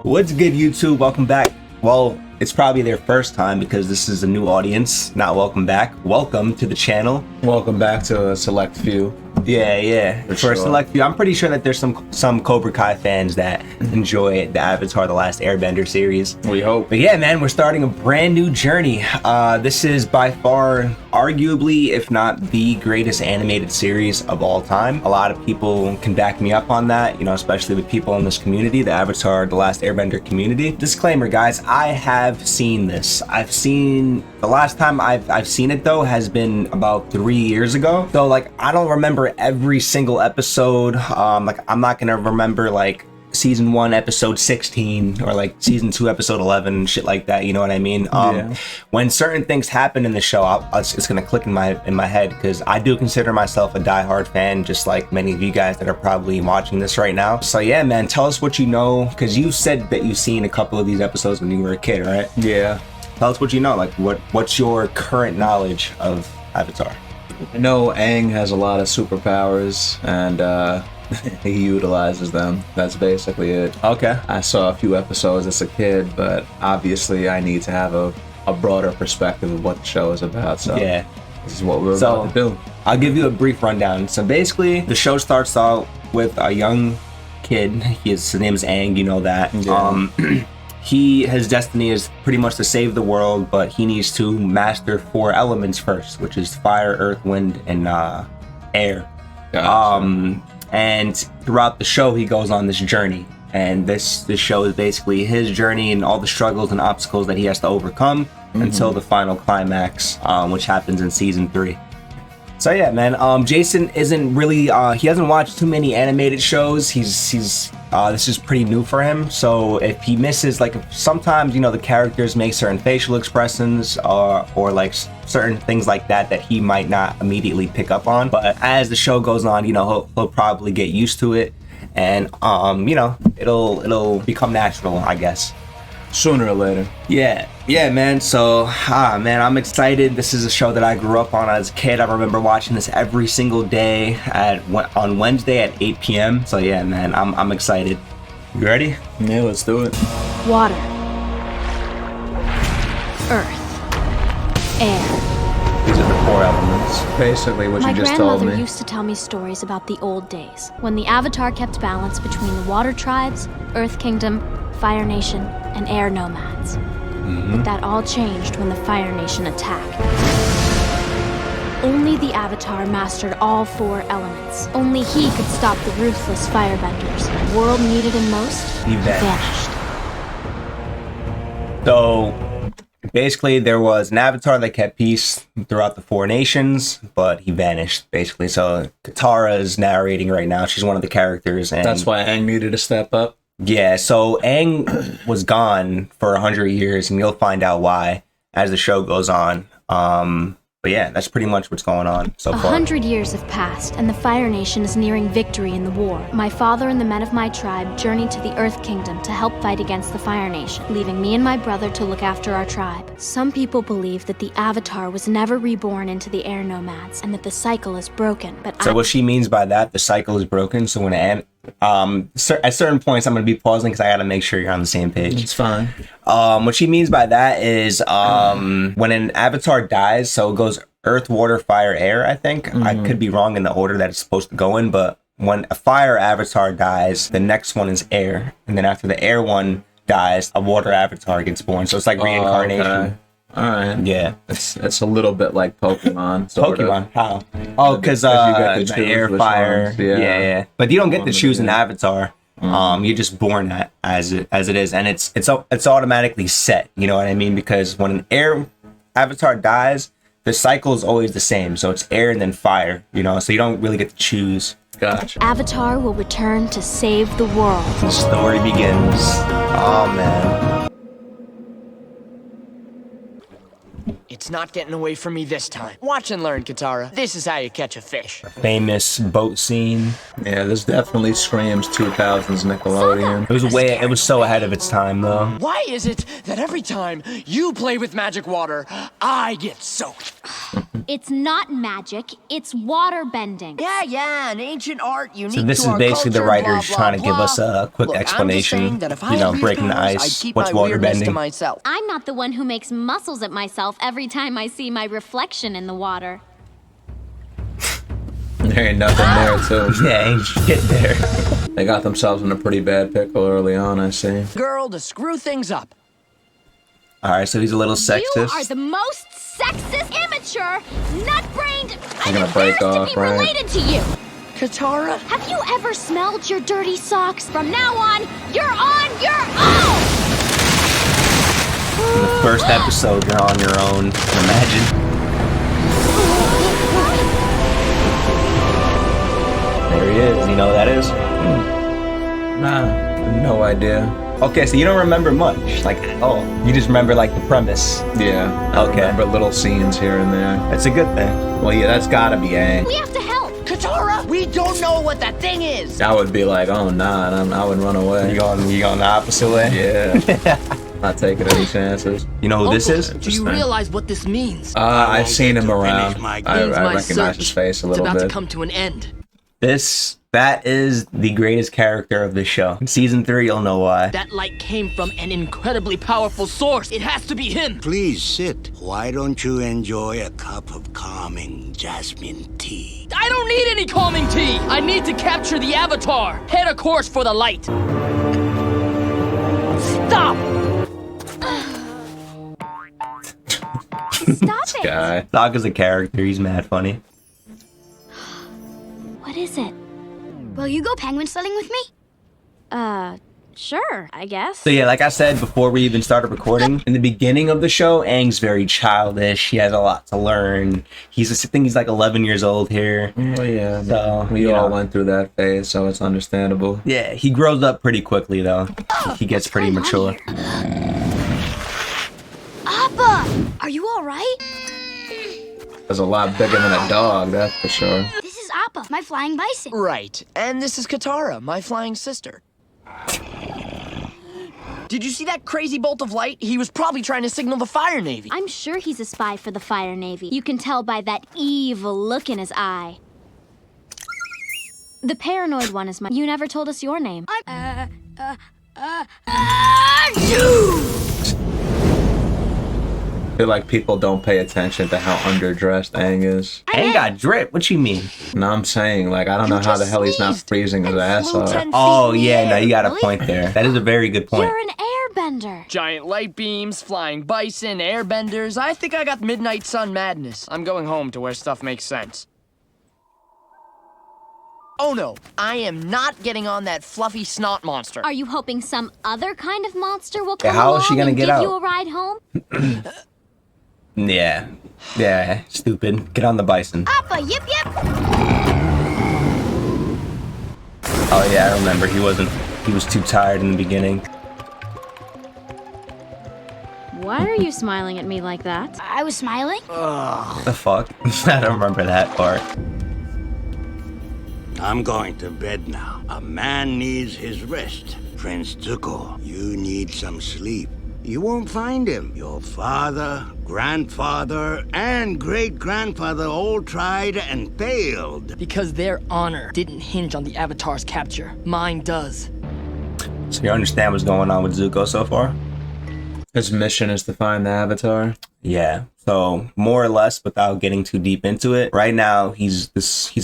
What's good, YouTube? Welcome back. Well, it's probably their first time because this is a new audience. Not welcome back. Welcome to the channel. Welcome back to a select few. Yeah. For a select few. I'm pretty sure that there's some Cobra Kai fans that enjoy the Avatar: The Last Airbender series. We hope. But yeah, man, we're starting a brand new journey. This is by far, arguably, if not the greatest animated series of all time. A lot of people can back me up on that, you know, especially with people in this community, the Avatar: The Last Airbender community. Disclaimer, guys, I have seen this. The last time I've seen it though has been about 3 years ago. So like, I don't remember every single episode. Like, I'm not gonna remember like season 1 episode 16 or like season 2 episode 11, shit like that, you know what I mean? When certain things happen in the show, it's gonna click in my head, because I do consider myself a diehard fan, just like many of you guys that are probably watching this right now. So yeah, man, tell us what you know, because you said that you've seen a couple of these episodes when you were a kid, right? Yeah. Tell us what you know, like what's your current knowledge of Avatar? I know Aang has a lot of superpowers and he utilizes them. That's basically it. Okay. I saw a few episodes as a kid, but obviously I need to have a broader perspective of what the show is about. So yeah, this is what we're about to do. I'll give you a brief rundown. So basically, the show starts out with a young kid. His name is Aang, you know that. Yeah. His destiny is pretty much to save the world, but he needs to master 4 elements first, which is fire, earth, wind, and air. Gotcha. And throughout the show, he goes on this journey, and this show is basically his journey and all the struggles and obstacles that he has to overcome until the final climax, which happens in season 3. So yeah, man, Jason isn't really, he hasn't watched too many animated shows. This is pretty new for him. So if he misses, like, sometimes, you know, the characters make certain facial expressions or like certain things like that he might not immediately pick up on. But as the show goes on, you know, he'll probably get used to it, and you know, it'll become natural, I guess. Sooner or later. Yeah, man. So, man, I'm excited. This is a show that I grew up on as a kid. I remember watching this every single day on Wednesday at 8 p.m. So yeah, man, I'm excited. You ready? Yeah, let's do it. Water, earth, air. These are the 4 elements. Basically what you just told me. My grandmother used to tell me stories about the old days, when the Avatar kept balance between the water tribes, Earth Kingdom, Fire Nation, and air nomads. But that all changed when the Fire Nation attacked. Only the Avatar mastered all 4 elements. Only he could stop the ruthless firebenders. The world needed him most, he vanished. So basically, there was an Avatar that kept peace throughout the 4 nations, but he vanished, basically. So Katara is narrating right now. She's one of the characters, and that's why Aang needed to step up. Yeah, so Aang was gone for 100 years, and you'll find out why as the show goes on. But yeah, that's pretty much what's going on so far. 100 years have passed, and the Fire Nation is nearing victory in the war. My father and the men of my tribe journeyed to the Earth Kingdom to help fight against the Fire Nation, leaving me and my brother to look after our tribe. Some people believe that the Avatar was never reborn into the air nomads, and that the cycle is broken, but So what she means by that, the cycle is broken, so when at certain points I'm going to be pausing because I got to make sure you're on the same page. It's fine. What she means by that is when an Avatar dies, so it goes earth, water, fire, air, I think. I could be wrong in the order that it's supposed to go in, but when a fire Avatar dies, the next one is air, and then after the air one dies, a water Avatar gets born. So it's like reincarnation. Okay. All right. Yeah. It's a little bit like Pokemon. Pokemon? How? Oh, because the air, fire. Yeah. But you don't get to choose an Avatar. You're just born as it is, and it's automatically set. You know what I mean? Because when an air Avatar dies, the cycle is always the same. So it's air and then fire. You know, so you don't really get to choose. Gotcha. Avatar will return to save the world. The story begins. Oh man. It's not getting away from me this time. Watch and learn, Katara. This is how you catch a fish. Famous boat scene. Yeah, this definitely screams 2000s Nickelodeon. It was so ahead of its time, though. Why is it that every time you play with magic water, I get soaked? It's not magic, it's water bending. Yeah, an ancient art unique So this to is our basically the culture, writers blah, trying to blah, give us blah. a quick Look, I'm just explanation. saying that if I You know, had these breaking the powers, ice. I'd keep What's my water weirdness to bending? myself. I'm not the one who makes muscles at myself every time I see my reflection in the water. There ain't nothing there, too. Yeah, ain't shit there. They got themselves in a pretty bad pickle early on, I see. Girl to screw things up. All right, so he's a little sexist. You are the most sexist, immature, nut-brained. I'm gonna break embarrassed to off, be right? related to you. Katara? Have you ever smelled your dirty socks? From now on your own. In the first episode, you're on your own. Imagine. There he is. You know who that is? Nah, no idea. Okay, so you don't remember much, like at all. You just remember like the premise. Yeah, I Okay. remember little scenes here and there. That's a good thing. Well, yeah, that's gotta be Aang. We have to help. Katara? We don't know what that thing is. I would be like, oh nah, I would run away. You going the opposite way? Yeah. Not taking any chances. You know who this is? Do you realize what this means? I've seen him around. I Means my recognize search his face a is little about bit. to come to an end. That is the greatest character of the show. In season 3, you'll know why. That light came from an incredibly powerful source. It has to be him. Please sit. Why don't you enjoy a cup of calming jasmine tea? I don't need any calming tea. I need to capture the Avatar. Head a course for the light. Stop! Stop it. Guy. Sokka's a character. He's mad funny. What is it? Will you go penguin sledding with me? Sure, I guess. So yeah, like I said before we even started recording, in the beginning of the show, Aang's very childish. He has a lot to learn. I think he's like 11 years old here. Well, yeah. So, we you all know. went through that phase, so it's understandable. Yeah, he grows up pretty quickly though. He gets pretty going on mature. Appa! Are you alright? It's a lot bigger than a dog, that's for sure. This is Appa, my flying bison. Right. And this is Katara, my flying sister. Did you see that crazy bolt of light? He was probably trying to signal the Fire Navy. I'm sure he's a spy for the Fire Navy. You can tell by that evil look in his eye. The paranoid one is You never told us your name. I feel like people don't pay attention to how underdressed Aang is. Aang got drip. What you mean? And I'm saying, like, I don't know how the hell he's not freezing his ass off. Oh yeah, no, you got a point there. That is a very good point. You're an airbender. Giant light beams, flying bison, airbenders. I think I got midnight sun madness. I'm going home to where stuff makes sense. Oh no, I am not getting on that fluffy snot monster. Are you hoping some other kind of monster will come how along is she gonna and get give out? you a ride home? Yeah, stupid. Get on the bison. Appa, yip yip! Oh yeah, I remember. He was too tired in the beginning. Why are you smiling at me like that? I was smiling. What the fuck? I don't remember that part. I'm going to bed now. A man needs his rest. Prince Zuko, you need some sleep. You won't find him. Your father, grandfather, and great-grandfather all tried and failed. Because their honor didn't hinge on the Avatar's capture. Mine does. So you understand what's going on with Zuko so far? His mission is to find the Avatar. Yeah. So more or less, without getting too deep into it, right now he's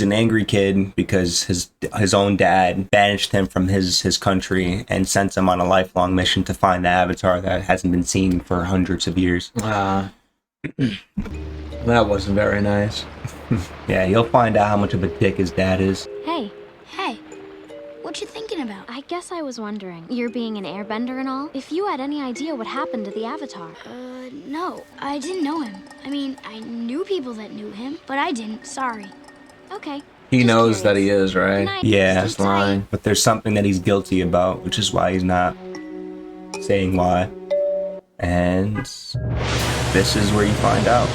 an angry kid because his own dad banished him from his country and sent him on a lifelong mission to find the Avatar that hasn't been seen for hundreds of years. That wasn't very nice. Yeah, you'll find out how much of a dick his dad is. Hey, Hey, what you thinking about? I guess I was wondering, you're being an airbender and all, if you had any idea what happened to the Avatar. No, I didn't know him. I mean, I knew people that knew him, but I didn't, sorry. Okay. He just knows that he curious. is, right? Good night. Yeah. Just lying. But there's something that he's guilty about, which is why he's not saying why. And this is where you find out.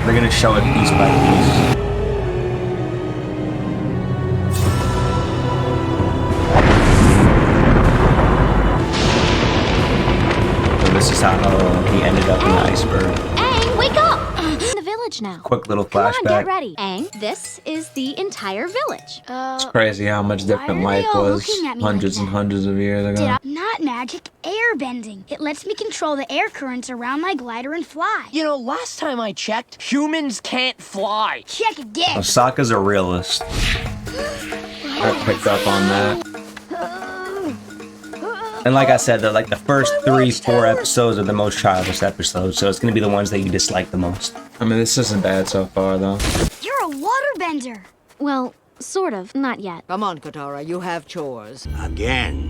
They're gonna show it piece by piece. this is how he ended up in the iceberg. Aang, wake up! In the village now. Quick little Come on, flashback. get ready. Aang, this is the entire village. It's crazy how much different why are life they all was looking at me hundreds like and that? hundreds of years ago. Not magic, airbending. It lets me control the air currents around my glider and fly. You know, last time I checked, humans can't fly. Check again. Osaka's a realist. I picked up on that. And like I said, the first 3-4 episodes are the most childish episodes, so it's gonna be the ones that you dislike the most. I mean, this isn't bad so far, though. You're a waterbender. Well, sort of. Not yet. Come on, Katara, you have chores. Again.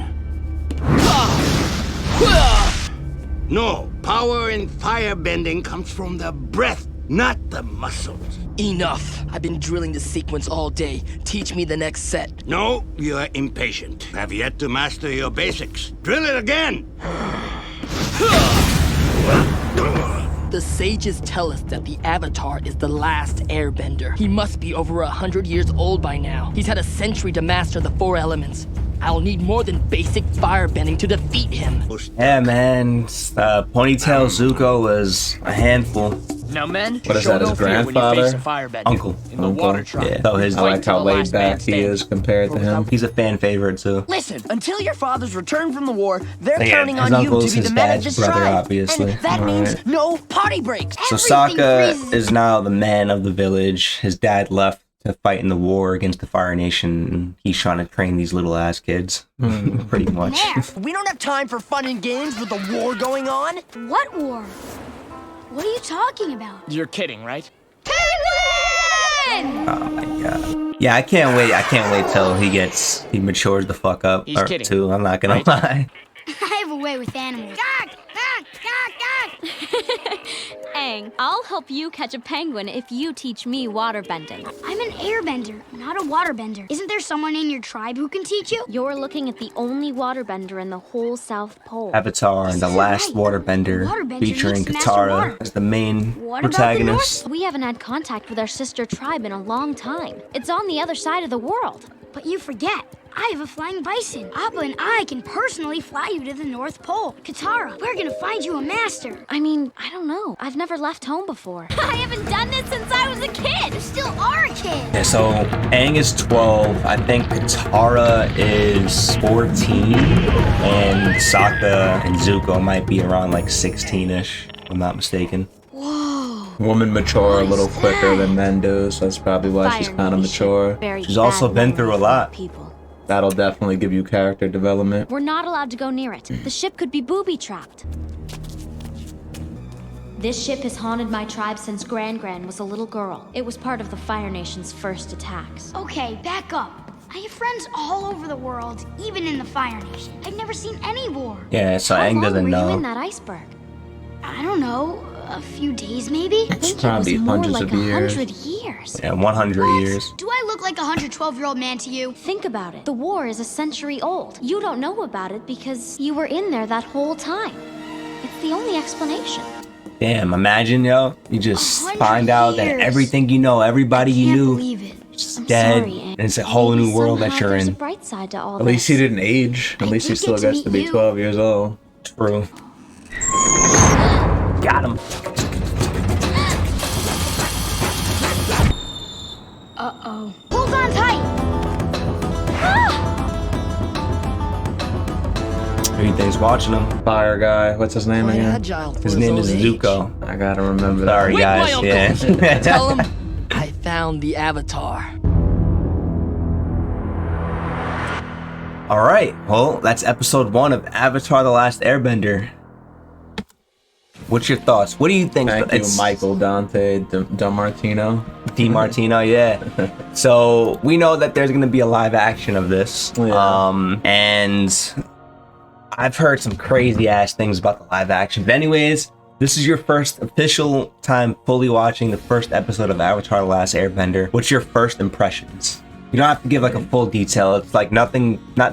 No, power in firebending comes from the breath, not the muscles. Enough. I've been drilling this sequence all day. Teach me the next set. No, you're impatient. Have yet to master your basics. Drill it again! The sages tell us that the Avatar is the last airbender. He must be over 100 years old by now. He's had a century to master the 4 elements. I'll need more than basic firebending to defeat him. Yeah, man. Ponytail Zuko was a handful. Now, men, What is show that, his no fear when you face a grandfather? firebender Uncle. in the water tribe. Yeah, so his I like how till the laid last man back he standing. is compared to him. he's a fan favorite too. Listen, until your fathers return from the war, they're Yeah, counting his on you to uncle's be his the man of dad's this brother, tribe. obviously. And that means no potty breaks. So Everything Sokka freezes. is now the man of the village. His dad left to fight in the war against the Fire Nation, and he's trying to train these little ass kids, pretty much. There. We don't have time for fun and games with the war going on. What war? What are you talking about? You're kidding, right? Penguin! Oh my god. Yeah, I can't wait. I can't wait till he matures the fuck up. He's or kidding, too. I'm not gonna right? lie. I have a way with animals. Gag! Gag! Gag! Gag! Aang, I'll help you catch a penguin if you teach me waterbending. I'm an airbender, not a waterbender. Isn't there someone in your tribe who can teach you? You're looking at the only waterbender in the whole South Pole. Avatar and the This is last right. waterbender, Waterbender featuring needs to master Katara water. as the main What about the protagonist. We haven't had contact with our sister tribe in a long time. It's on the other side of the world. But you forget. I have a flying bison. Appa and I can personally fly you to the North Pole. Katara, we're gonna find you a master. I mean, I don't know. I've never left home before. I haven't done this since I was a kid. You still are a kid. Yeah, so Aang is 12. I think Katara is 14, and Sokka and Zuko might be around like 16ish, if I'm not mistaken. Women mature a little quicker than men do, so that's probably why she's Fire kind of Nation, mature. very She's also bad been through a memories lot. of People. That'll definitely give you character development. We're not allowed to go near it. The ship could be booby-trapped. This ship has haunted my tribe since Gran was a little girl. It was part of the Fire Nation's first attacks. Okay, back up. I have friends all over the world, even in the Fire Nation. I've never seen any war. Yeah, so How Aang long doesn't were you in know. that iceberg? I don't know, a few days maybe? I think probably it was more hundreds like of years. 100 years. Yeah, 100 years. Do I look like a 112-year-old man to you? Think about it. The war is a century old. You don't know about it because you were in there that whole time. It's the only explanation. Damn, imagine, yo, you just 100 find out that years. everything you know, everybody you Can't knew, believe it. is I'm dead, sorry, Aang. and it's a whole Maybe new world that somehow you're there's a in. bright side to all At least he this. didn't age. At least he did still get to gets to meet be you. 12 years old. True. Got him. Uh-oh. Hold on tight! Who do you think's watching him? Fire guy. What's his name Quite again? agile for His name old is age. Zuko. I gotta remember that. Sorry, Wake my guys. uncle. Yeah. Tell him I found the Avatar. All right. Well, that's episode 1 of Avatar: The Last Airbender. What's your thoughts? What do you think? Thank you, Michael Dante DiMartino. DiMartino, yeah. So we know that there's gonna be a live action of this. Yeah. And I've heard some crazy ass things about the live action. But anyways, this is your first official time fully watching the first episode of Avatar: The Last Airbender. What's your first impressions? You don't have to give like a full detail. It's like not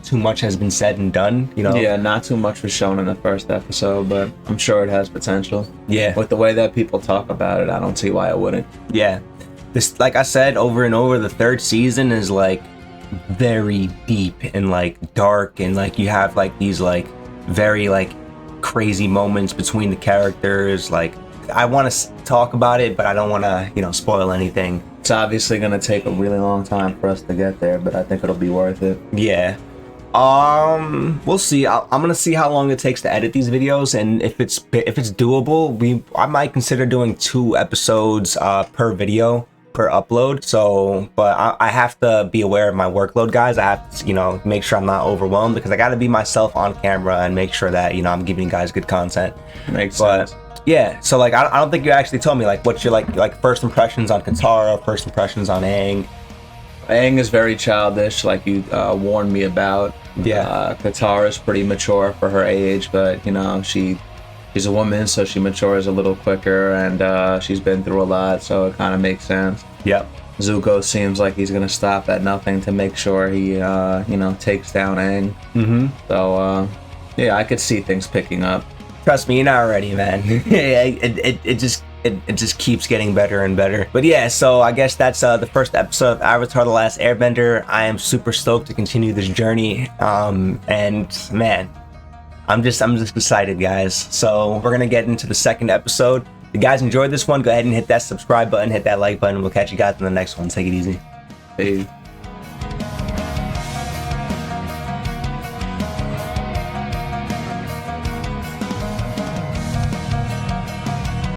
too much has been said and done, you know? Yeah, not too much was shown in the first episode, but I'm sure it has potential. Yeah. With the way that people talk about it, I don't see why it wouldn't. Yeah. This, like I said over and over, the third season is like very deep and like dark, and like you have like these like very like crazy moments between the characters. Like, I want to talk about it, but I don't want to, you know, spoil anything. It's obviously gonna take a really long time for us to get there, but I think it'll be worth it. Yeah. We'll see. I'm gonna see how long it takes to edit these videos, and if it's doable, I might consider doing 2 episodes per video per upload. So, but I have to be aware of my workload, guys. I have to, you know, make sure I'm not overwhelmed, because I got to be myself on camera and make sure that, you know, I'm giving you guys good content. Makes sense. Yeah, so like I don't think you actually told me like what's your like first impressions on Katara, first impressions on Aang. Aang is very childish, like you warned me about. Yeah. Katara is pretty mature for her age, but you know she's a woman, so she matures a little quicker, and she's been through a lot, so it kind of makes sense. Yep. Zuko seems like he's gonna stop at nothing to make sure he you know, takes down Aang. So yeah, I could see things picking up. Trust me, you're not ready, man. it just keeps getting better and better. But yeah, so I guess that's the first episode of Avatar: The Last Airbender. I am super stoked to continue this journey. And man, I'm just excited, guys. So we're gonna get into the second episode. If you guys enjoyed this one, go ahead and hit that subscribe button, hit that like button. We'll catch you guys in the next one. Take it easy. Hey.